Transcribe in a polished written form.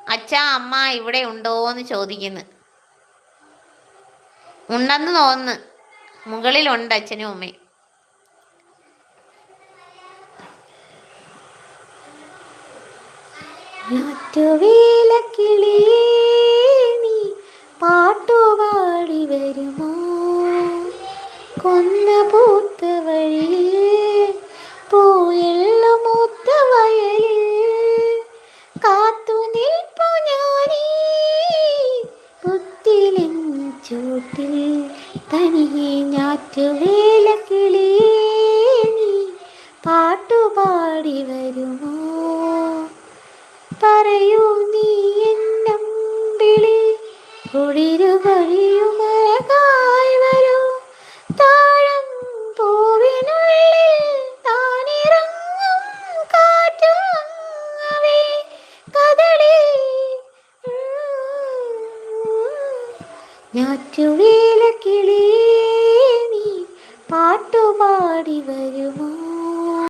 അച്ഛാ അമ്മ ഇവിടെ ഉണ്ടോന്ന് ചോദിക്കുന്നു. ഉണ്ടെന്ന് തോന്നുന്നു. മുകളിലുണ്ട് അച്ഛനും അമ്മയും. നീ പാട്ടുപാടി വരുമോ? കൊന്ന പൂത്ത വഴിയിൽ പൂയെല്ലാം മൂത്ത വയലിൽ കാത്തു നിൽപ്പു ഞാനീ പുത്തിലിൻ ചൂട്ടിൽ തനിയെ. ഞാറ്റുവേല കിളിയേ നീ പാട്ടുപാടി വരുമോ? പറയൂ നീ എന്നമ്പിളി കുളിരു കഴിയുമഴകായി വരൂ. താഴം പൂവിനുള്ളിൽ താനിറങ്ങും കാറ്റുങ്ങവേ കദളി. ഞാറ്റുവേല കിളിയേ നീ പാട്ടുപാടി വരുമോ?